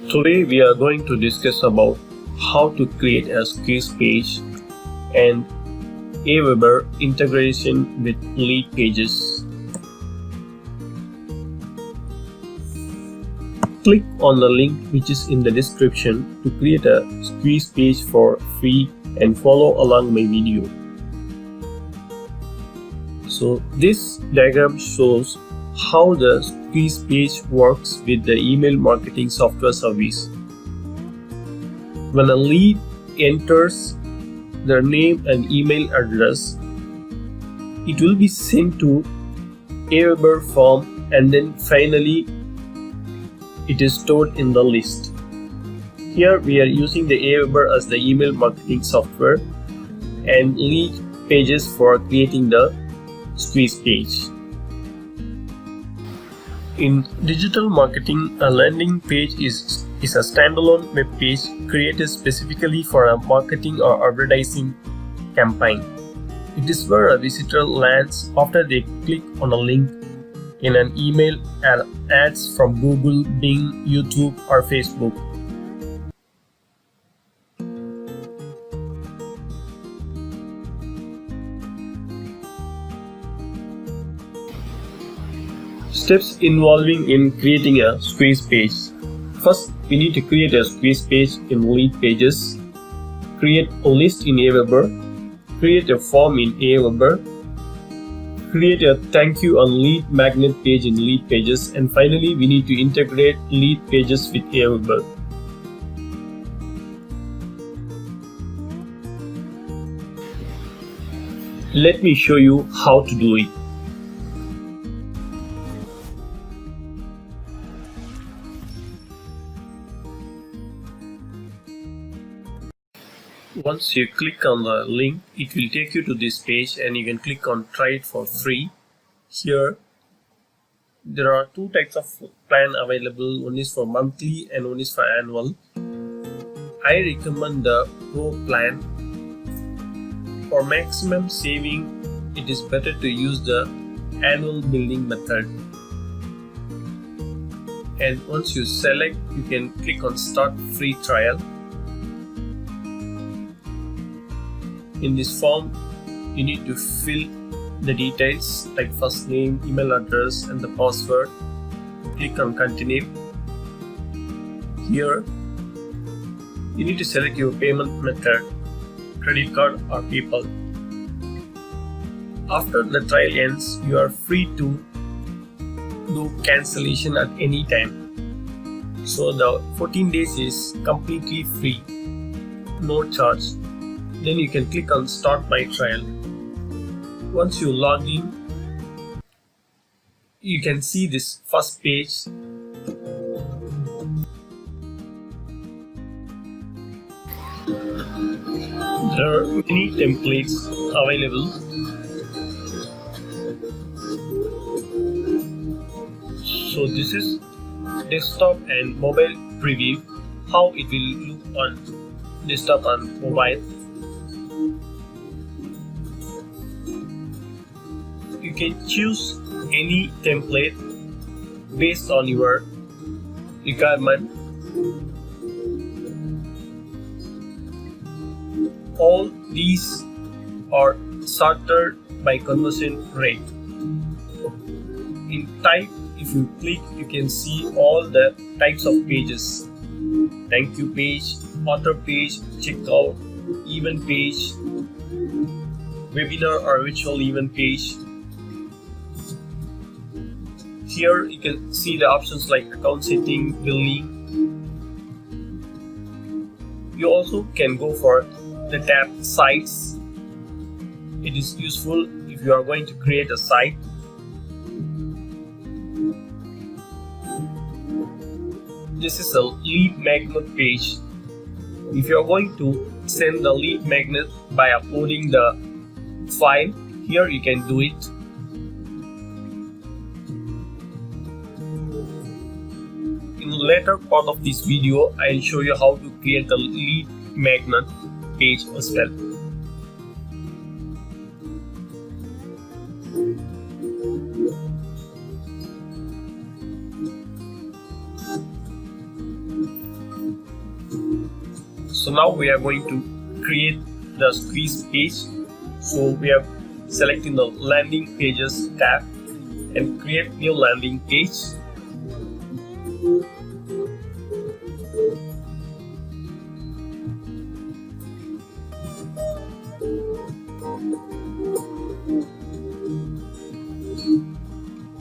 Today we are going to discuss about how to create a squeeze page and Aweber integration with LeadPages. Click on the link which is in the description to create a squeeze page for free and follow along my video. So this diagram shows how the squeeze page works with the email marketing software service. When a lead enters their name and email address, it will be sent to Aweber form and then finally it is stored in the list. Here we are using the Aweber as the email marketing software and LeadPages for creating the squeeze page. In digital marketing, a landing page is a standalone web page created specifically for a marketing or advertising campaign. It is where a visitor lands after they click on a link in an email and ads from Google, Bing, YouTube, or Facebook. Steps involving in creating a squeeze page. First, we need to create a squeeze page in LeadPages, create a list in Aweber, create a form in Aweber, create a thank you on lead magnet page in LeadPages, and finally we need to integrate LeadPages with Aweber. Let me show you how to do it. Once you click on the link, it will take you to this page and you can click on try it for free. Here there are two types of plan available. One is for monthly and one is for annual. I recommend the Pro plan. For maximum saving, it is better to use the annual billing method. And once you select, you can click on start free trial. In this form, you need to fill the details like first name, email address, and the password. Click on continue. Here, you need to select your payment method, credit card or PayPal. After the trial ends, you are free to do cancellation at any time. So the 14 days is completely free, no charge. Then you can click on start my trial. Once you log in, you can see this first page. There are many templates available. So this is desktop and mobile preview, how it will look on desktop and mobile. You can choose any template based on your requirement. All these are sorted by conversion rate. In type, if you click, you can see all the types of pages: thank you page, author page, checkout, event page, webinar or virtual event page. Here you can see the options like account setting, billing. You also can go for the tab sites. It is useful if you are going to create a site. This is a lead magnet page. If you are going to send the lead magnet by uploading the file, here you can do it. In the later part of this video, I will show you how to create the lead magnet page as well. So now we are going to create the squeeze page. So we are selecting the landing pages tab and create new landing page.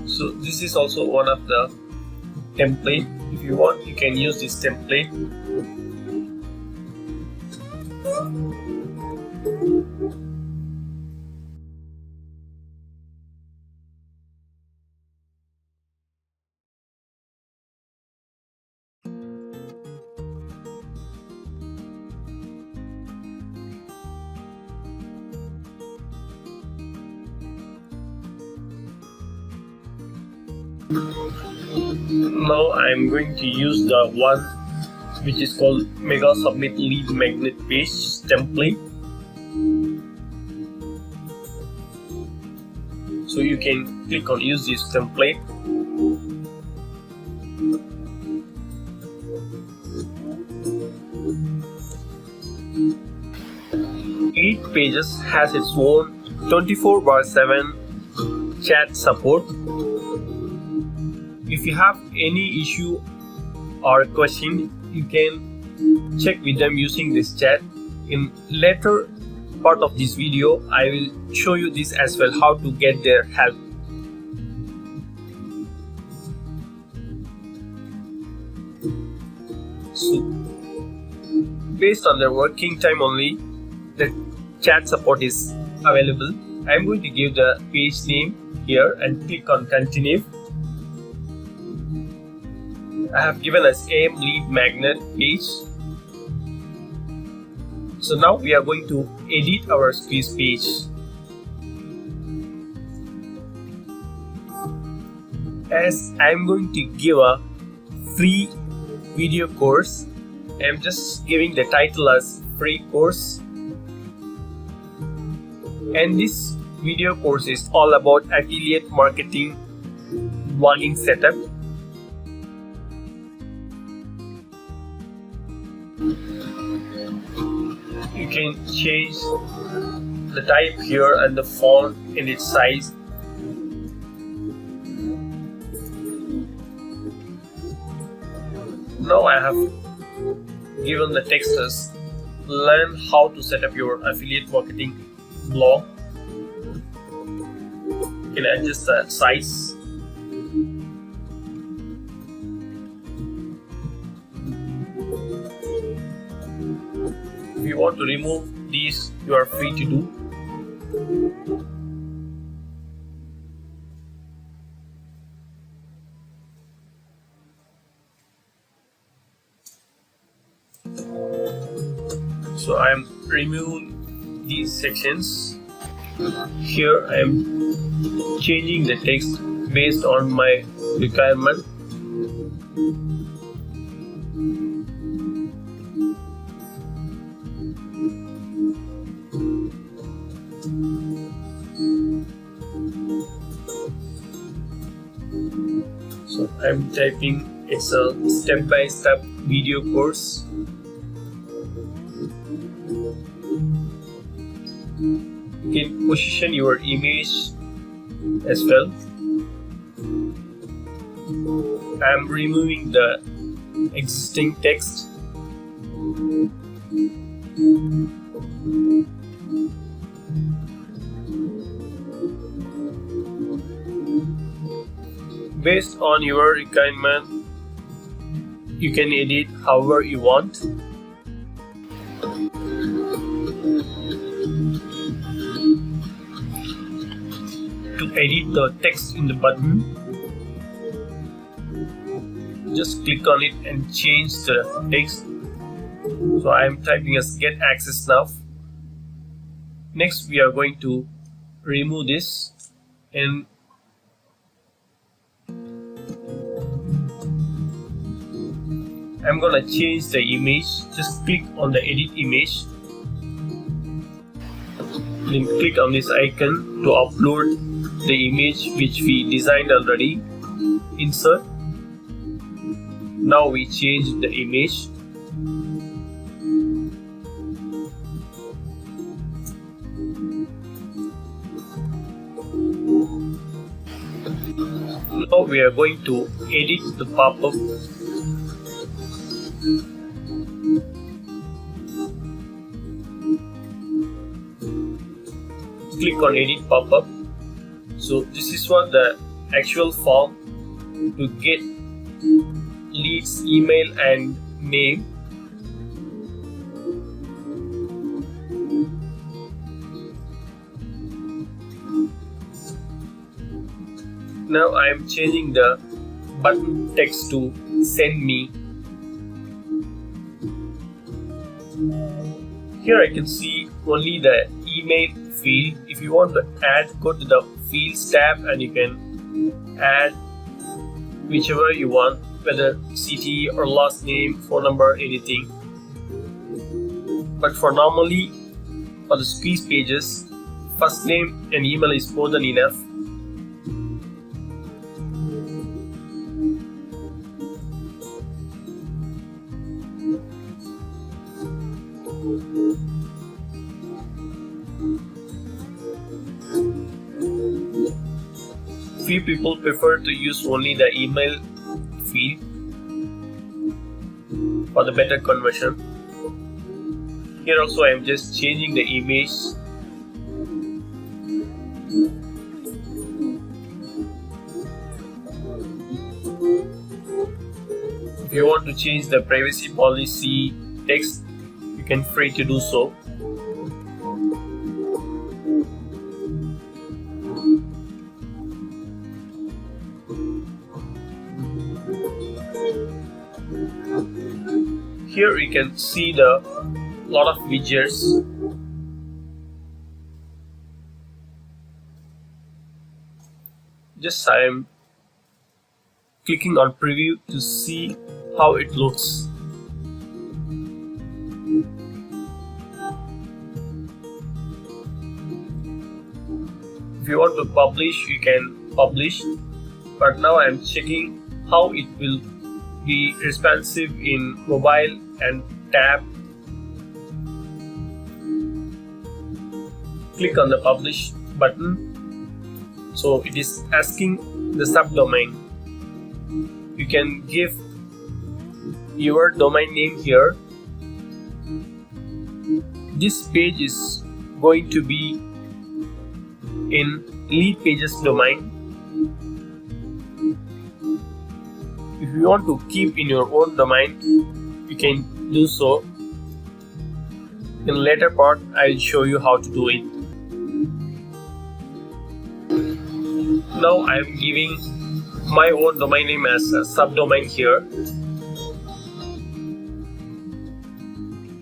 So this is also one of the template. If you want, you can use this template. Now I am going to use the one which is called Mega Submit Lead Magnet Page template. So you can click on use this template. LeadPages has its own 24/7 chat support. If you have any issue or question, you can check with them using this chat. In later part of this video, I will show you this as well, how to get their help. So, based on their working time only, the chat support is available. I am going to give the page name here and click on continue. I have given as AM Lead Magnet page. So now we are going to edit our squeeze page. As I am going to give a free video course, I am just giving the title as free course. And this video course is all about affiliate marketing blogging setup. You can change the type here and the font and its size. Now I have given the text as learn how to set up your affiliate marketing blog. You can adjust the size. If you want to remove these, you are free to do. So I am removing these sections. Here I am changing the text based on my requirement. So I'm typing it's a step-by-step video course. You can position your image as well. I'm removing the existing text. Based on your requirement, you can edit however you want. To edit the text in the button, just click on it and change the text. So I am typing as get access now. Next we are going to remove this and I'm gonna change the image. Just click on the edit image, then click on this icon to upload the image which we designed already. Insert. Now we change the image. we are going to edit the pop-up. Click on edit pop-up. So this is what the actual form to get leads email and name. Now I am changing the button text to send me. Here I can see only the email field. If you want to add, go to the fields tab and you can add whichever you want, whether city or last name, phone number, anything. But for normally for the squeeze pages, first name and email is more than enough. Few people prefer to use only the email field for the better conversion. Here also I am just changing the image. If you want to change the privacy policy text, you can free to do so. Here you can see the lot of widgets. Just I am clicking on preview to see how it looks. If you want to publish, you can publish, but now I am checking how it will be responsive in mobile and tab. Click on the publish button. So it is asking the subdomain. You can give your domain name here. This page is going to be in LeadPages domain. If you want to keep in your own domain, you can do so. In later part, I'll show you how to do it. Now I am giving my own domain name as a subdomain here,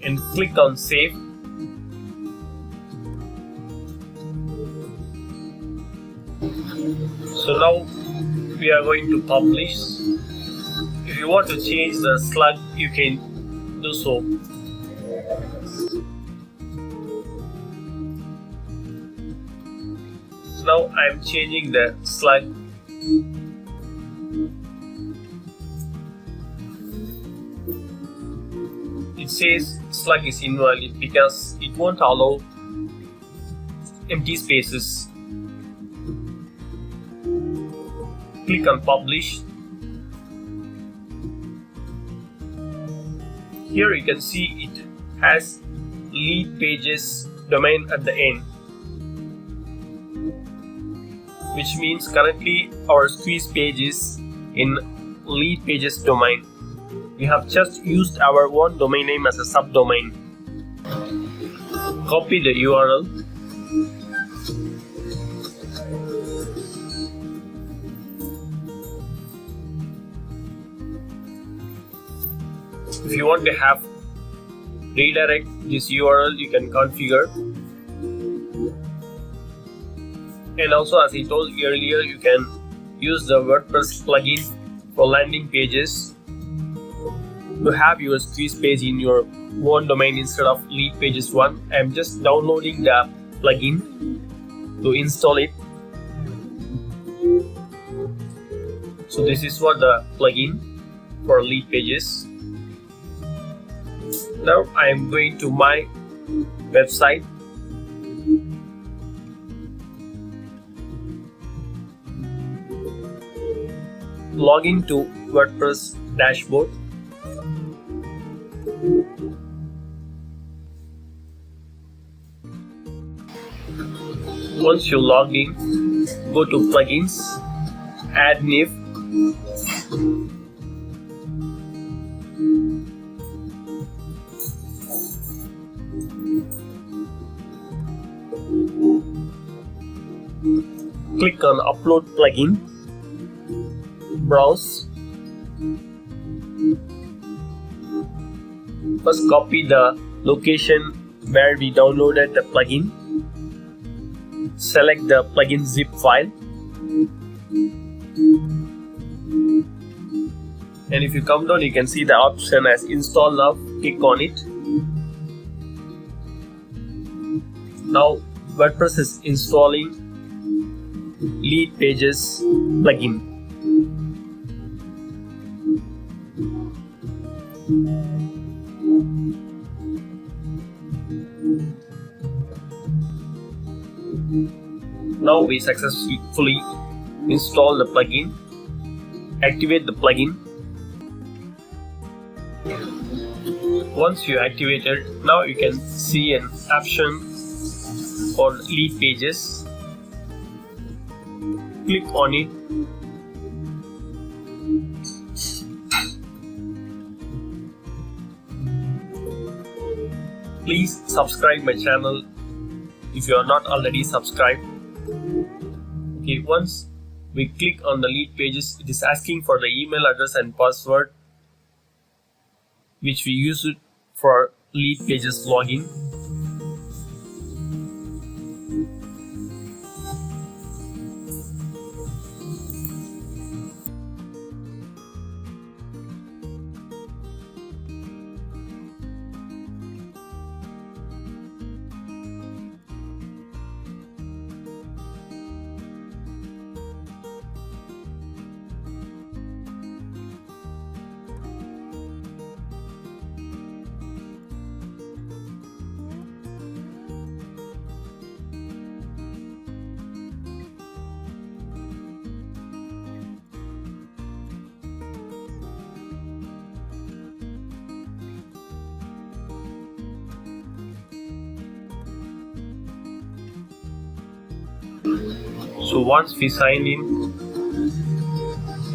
and click on save. So now we are going to publish. If you want to change the slug, you can do so. Now I am changing the slug. It says slug is invalid because it won't allow empty spaces. Click on publish. Here you can see it has LeadPages domain at the end, which means currently our squeeze page is in LeadPages domain. We have just used our own domain name as a subdomain. Copy the URL. If you want to have redirect this URL, you can configure. And also, as I told earlier, you can use the WordPress plugin for landing pages to have your squeeze page in your own domain instead of LeadPages one. I am just downloading the plugin to install it. So this is what the plugin for LeadPages. Now I am going to my website. log into WordPress dashboard. Once you log in, go to plugins, add new. Click on upload plugin, browse. First copy the location where we downloaded the plugin. Select the plugin zip file. And if you come down, you can see the option as install now. Click on it. Now WordPress is installing LeadPages plugin. Now we successfully install the plugin. Activate the plugin. Once you activate it, now you can see an option for LeadPages. Click on it. Please subscribe my channel if you are not already subscribed. Okay, once we click on the LeadPages, it is asking for the email address and password which we use it for LeadPages login. So once we sign in,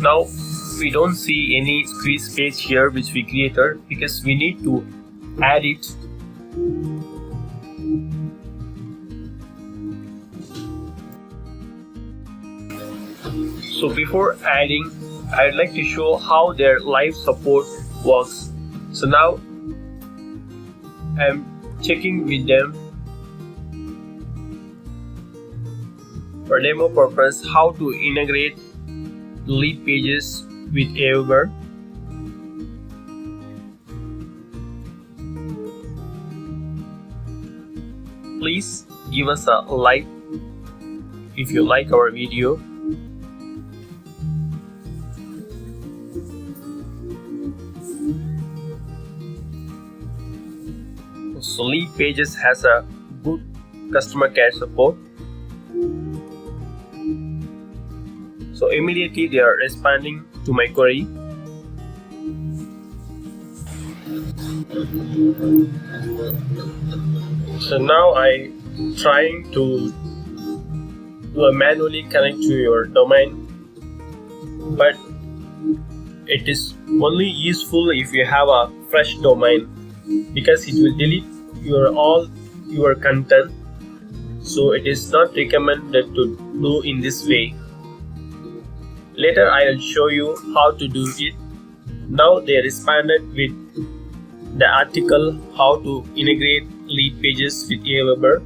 now we don't see any squeeze page here which we created because we need to add it. So before adding, I'd like to show how their live support works. So now I'm checking with them for demo purpose how to integrate LeadPages with Aweber. Please give us a like if you like our video. So LeadPages has a good customer care support. So immediately they are responding to my query. So now I trying to manually connect to your domain, but it is only useful if you have a fresh domain because it will delete all your content. So it is not recommended to do in this way. Later I will show you how to do it. Now they responded with the article how to integrate LeadPages with Aweber.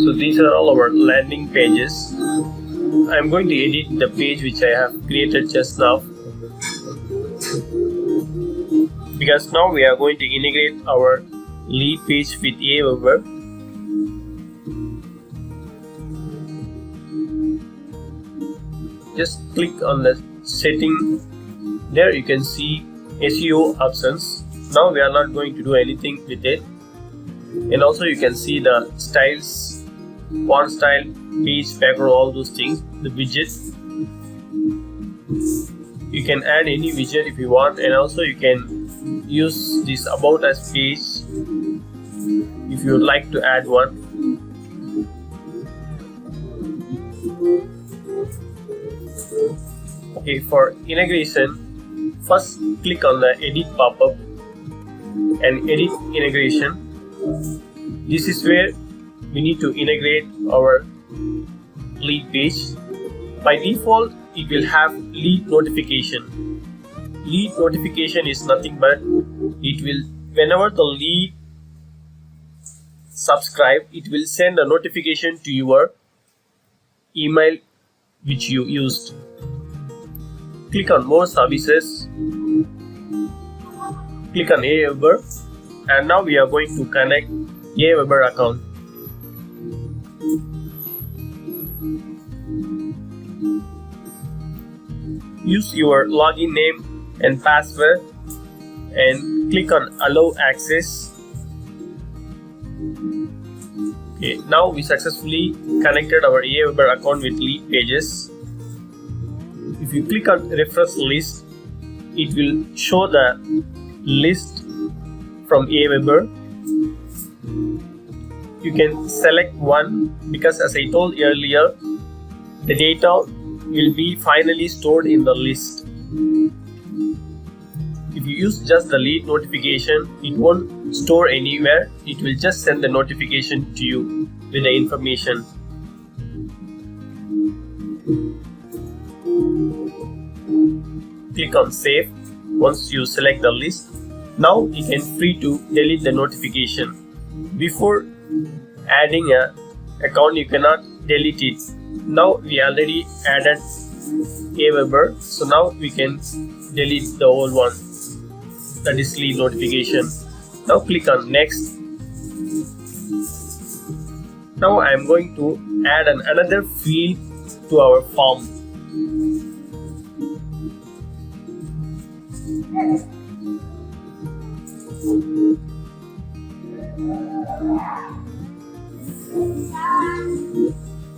So these are all our landing pages. I'm going to edit the page which I have created just now, because now we are going to integrate our lead page with Aweber. Just click on the setting. There you can see SEO options. Now we are not going to do anything with it. and also you can see the styles, font style, page, background, all those things, the widgets. You can add any widget if you want, and also you can use this about us page if you would like to add one. Okay, for integration, first click on the edit pop-up and edit integration. This is where we need to integrate our lead page. By default, it will have lead notification. Lead notification is nothing but it will, whenever the lead subscribe, it will send a notification to your email which you used. Click on more services, click on Aweber, and now we are going to connect Aweber account. Use your login name and password and click on allow access. Okay, now we successfully connected our Aweber account with LeadPages. If you click on refresh list, it will show the list from Aweber. You can select one because, as I told earlier, the data will be finally stored in the list. If you use just the lead notification, it won't store anywhere. It will just send the notification to you with the information. Click on save once you select the list. Now you can free to delete the notification. Before adding a account, you cannot delete it. Now we already added Aweber, so now we can delete the old one, that is lead notification. Now click on next. Now I am going to add another field to our form.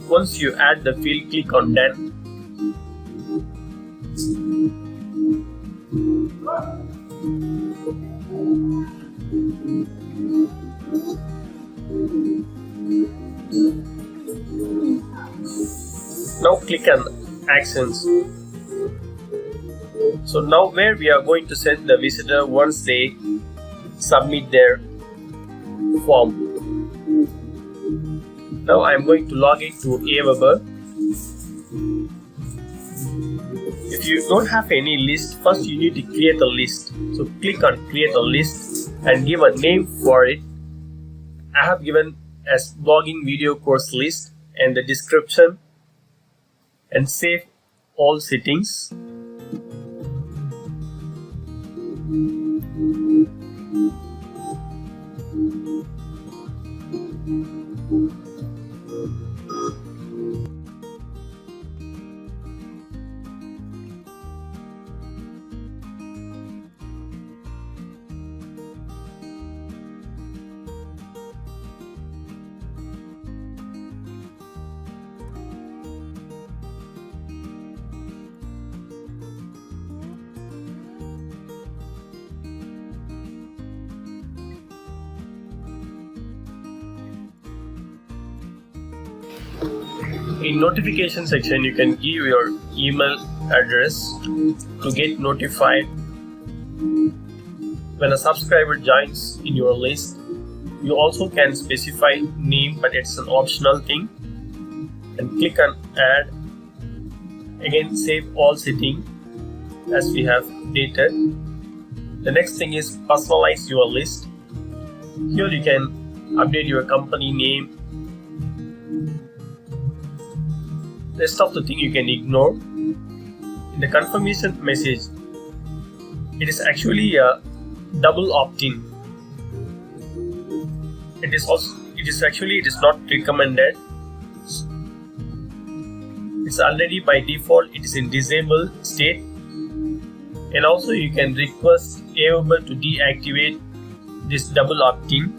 Once you add the field, click on done. Now click on actions. So now where we are going to send the visitor once they submit their form. Now I am going to log into Aweber. If you don't have any list, first you need to create a list. So click on create a list and give a name for it. I have given as blogging video course list and the description, and save all settings. In notification section, you can give your email address to get notified when a subscriber joins in your list. You also can specify name, but it's an optional thing. And click on add. Again, save all setting as we have dated. The next thing is personalize your list. Here you can update your company name. Rest of the thing you can ignore. In the confirmation message, it is actually a double opt-in. It is not recommended. It's already by default, it is in disabled state. And also you can request Aweber to deactivate this double opt-in.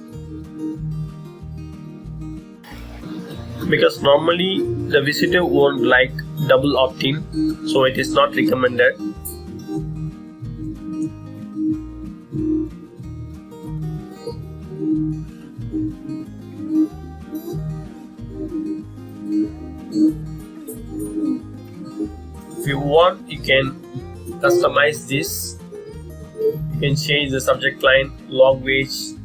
because normally the visitor won't like double opt-in, so it is not recommended. If you want, you can customize this. You can change the subject line, language,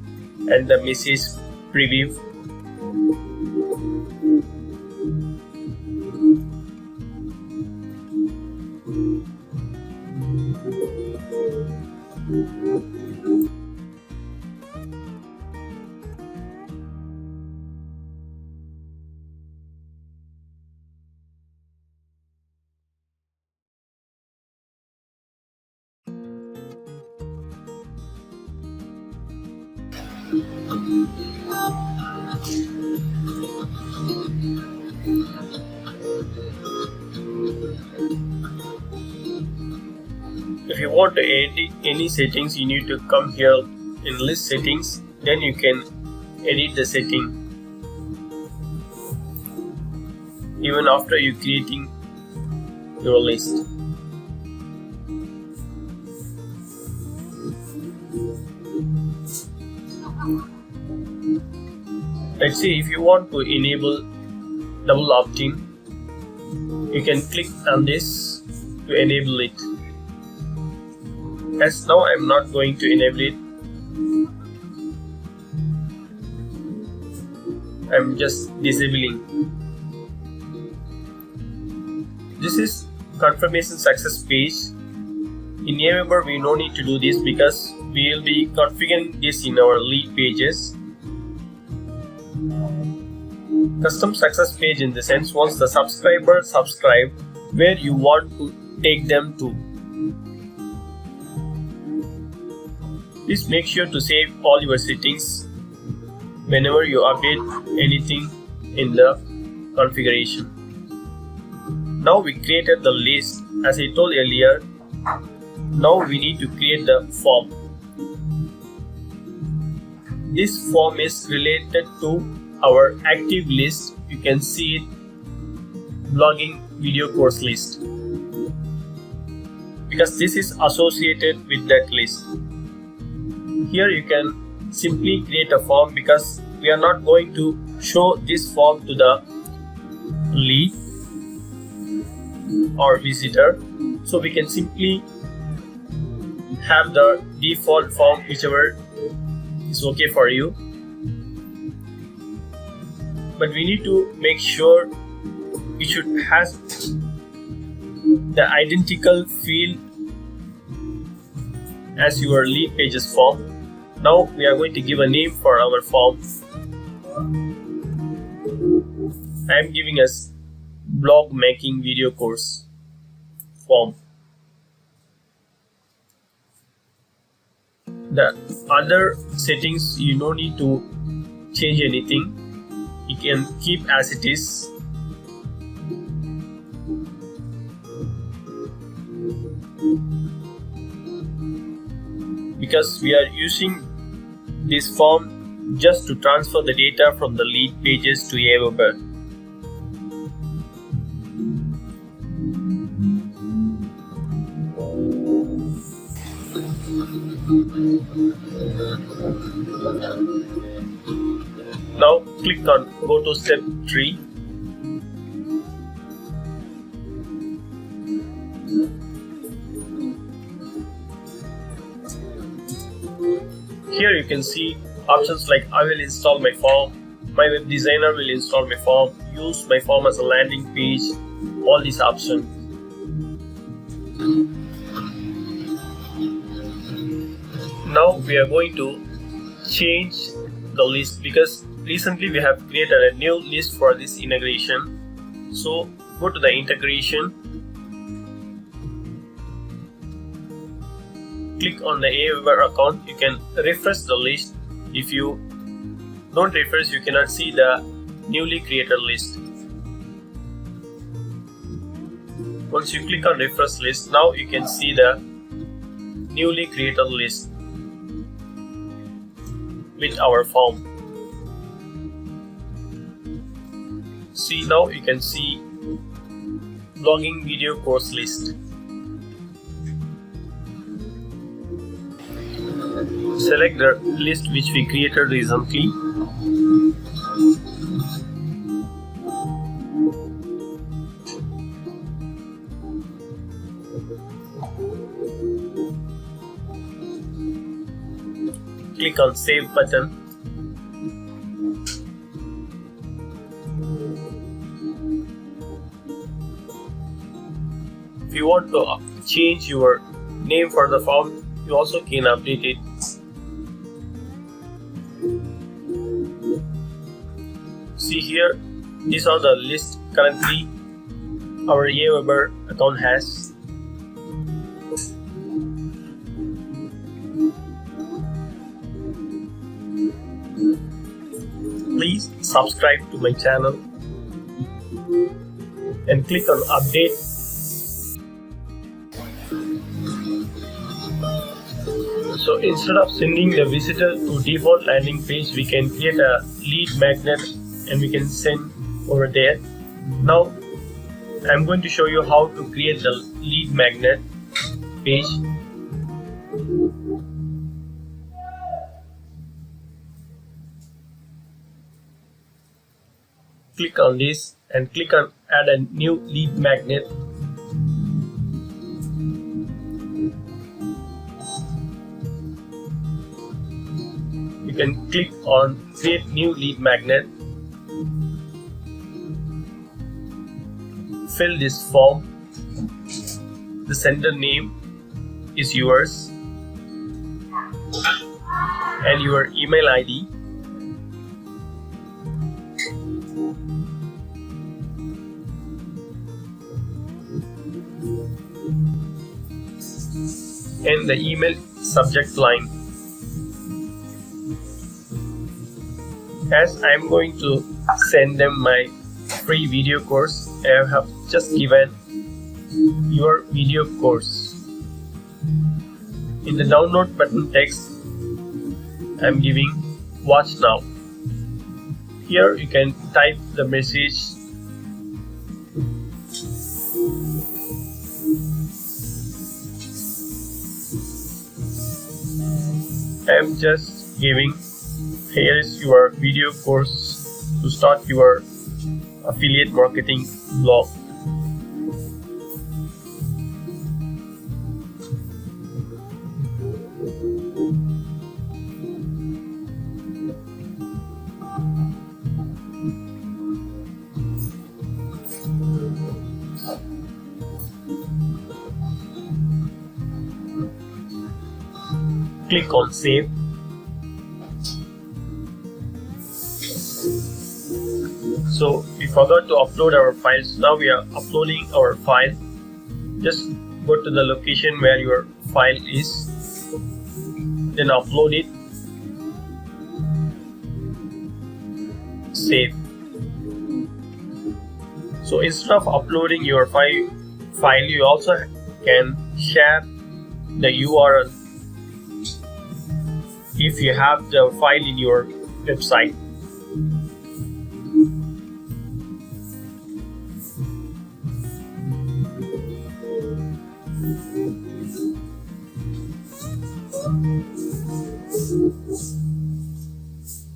and the message preview. If you want to edit any settings, you need to come here in list settings, then you can edit the setting even after you creating your list. Let's see, if you want to enable double opt-in, you can click on this to enable it. As now I am not going to enable it, I am just disabling. This is confirmation success page. In Aweber we no need to do this because we will be configuring this in our LeadPages. Custom success page in the sense, once the subscriber subscribe, where you want to take them to. Please make sure to save all your settings whenever you update anything in the configuration. Now we created the list as I told earlier. Now we need to create the form. This form is related to our active list. You can see it, blogging video course list, because this is associated with that list. Here you can simply create a form because we are not going to show this form to the lead or visitor, so we can simply have the default form, whichever is okay for you. But we need to make sure it should have the identical field as your LeadPages form. Now we are going to give a name for our form. I am giving us blog making video course form. The other settings you no need to change anything. You can keep as it is. Because we are using this form just to transfer the data from the LeadPages to Aweber. Now click on go to step 3. Here you can see options like I will install my form, my web designer will install my form, use my form as a landing page, all these options. Now we are going to change the list because recently we have created a new list for this integration. So go to the integration, click on the Aweber account. You can refresh the list. If you don't refresh, you cannot see the newly created list. Once you click on refresh list, now you can see the newly created list with our form. See, now you can see blogging video course list. Select the list which we created recently. Click on Save button. If you want to change your name for the form, you also can update it. See here, these are the list currently our Aweber account has. Please subscribe to my channel and click on update. So instead of sending the visitor to default landing page, we can create a lead magnet and we can send over there. Now I'm going to show you how to create the lead magnet page. Click on this and click on add a new lead magnet. You can click on create new lead magnet. Fill this form. The sender name is yours and your email ID. And the email subject line. As I am going to send them my free video course, I have just given your video course. In the download button text, I am giving watch now. Here you can type the message. I am just giving, here is your video course to start your affiliate marketing blog. Click on save. So we forgot to upload our files. Now we are uploading our file. Just go to the location where your file is, then upload it. Save. So instead of uploading your file, you also can share the URL if you have the file in your website.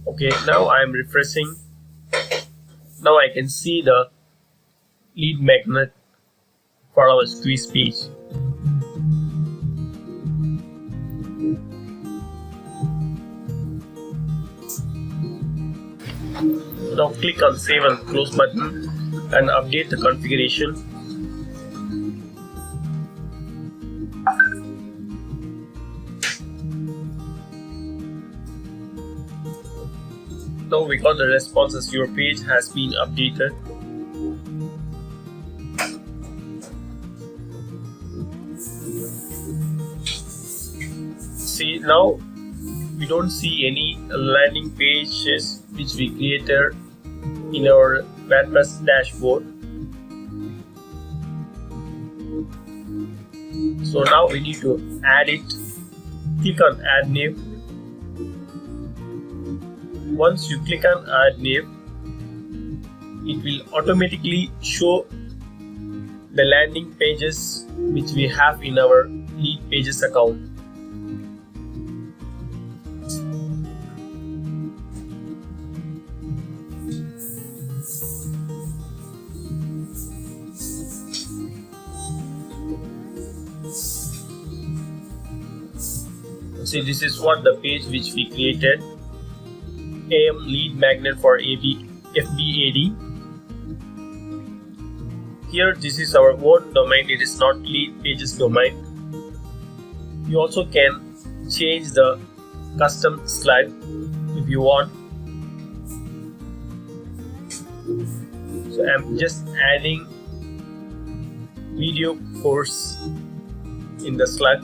Okay, now I am refreshing. Now I can see the lead magnet for our squeeze page. Now click on save and close button and update the configuration. Now we got the responses. Your page has been updated. See, now we don't see any landing pages which we created in our WordPress dashboard. So now we need to add it. Click on add new. Once you click on add new, it will automatically show the landing pages which we have in our LeadPages account. See, this is what the page which we created. AM lead magnet for FBAD. Here, this is our own domain. It is not LeadPages domain. You also can change the custom slide if you want. So I'm just adding video course in the slide.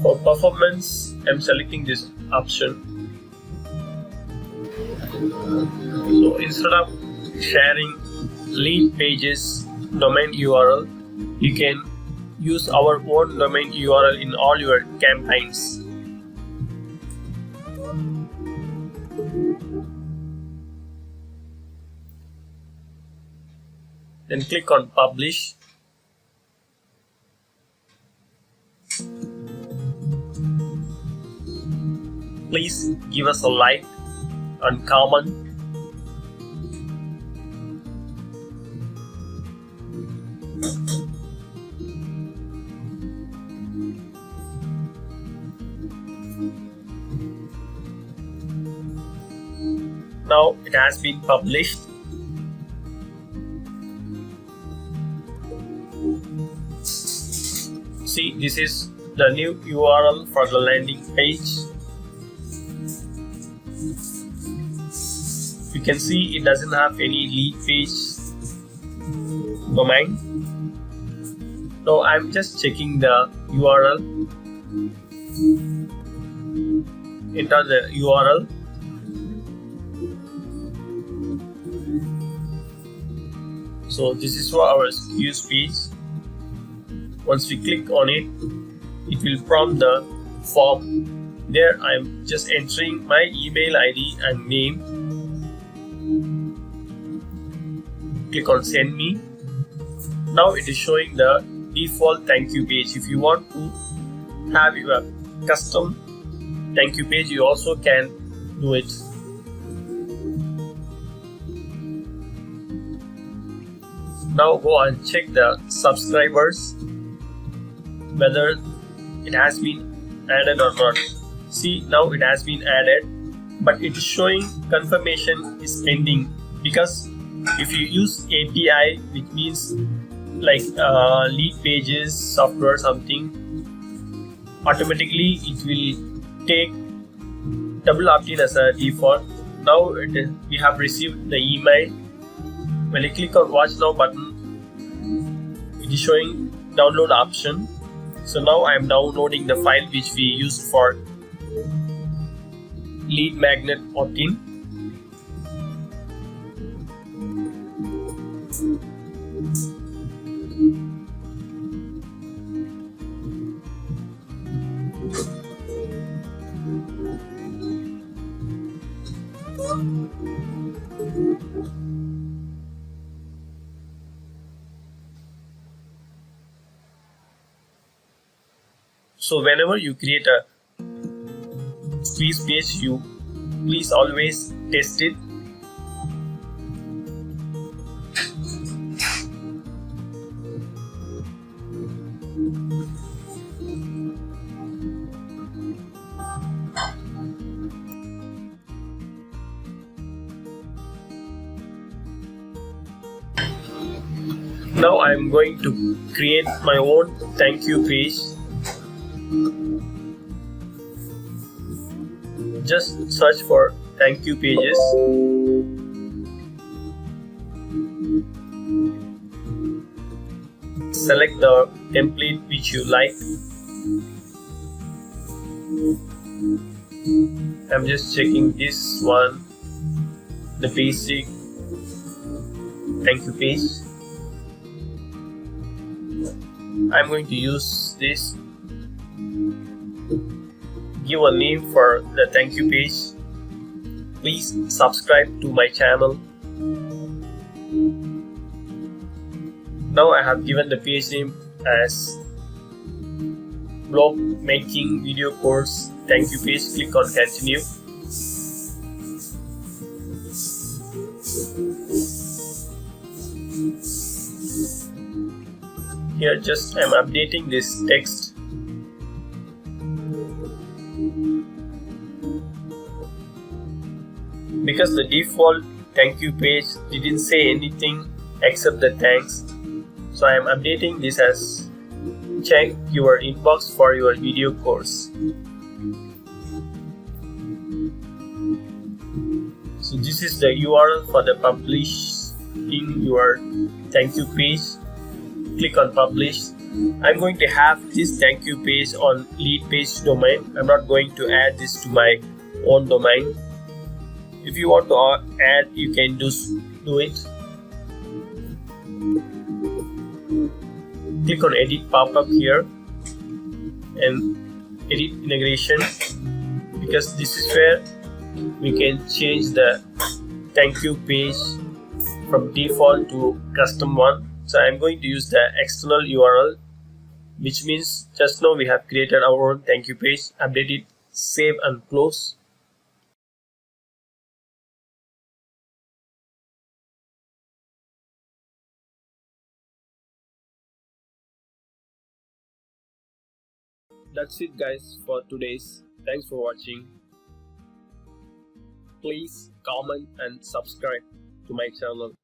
For performance, I'm selecting this option. So instead of sharing LeadPages domain URL, you can use our own domain URL in all your campaigns. Then click on Publish. Please give us a like and comment. Now it has been published. See, this is the new URL for the landing page. You can see it doesn't have any LeadPage domain. Now I'm just checking the URL. Enter the URL. So this is for our SKUs page. Once we click on it, it will prompt the form. There I'm just entering my email ID and name. Click on Send Me. Now it is showing the default thank you page. If you want to have your custom thank you page, you also can do it. Now go and check the subscribers, whether it has been added or not. See, now it has been added, but it is showing confirmation is pending, because if you use API, which means like LeadPages software something, automatically it will take double opt-in as a default. Now we have received the email. When I click on Watch Now button, it is showing download option. So now I am downloading the file which we used for lead magnet opt-in. So whenever you create a squeeze page, you please always test it. Now I am going to create my own thank you page. Just search for thank you pages. Select the template which you like. I'm just checking this one, the basic. thank you page. I'm going to use this. Give a name for the thank you page. Please subscribe to my channel. Now I have given the page name as blog making video course thank you page. Click on continue. Here just I'm updating this text. Because the default thank you page didn't say anything except the thanks, so I am updating this as check your inbox for your video course. So this is the URL for the publishing your thank you page. Click on publish. I'm going to have this thank you page on LeadPage domain. I'm not going to add this to my own domain. If you want to add, you can just do it. Click on edit pop-up here and edit integration, because this is where we can change the thank you page from default to custom one. So I'm going to use the external URL, which means just now we have created our own thank you page. Update it, save and close. That's it guys for today's. Thanks for watching. Please comment and subscribe to my channel.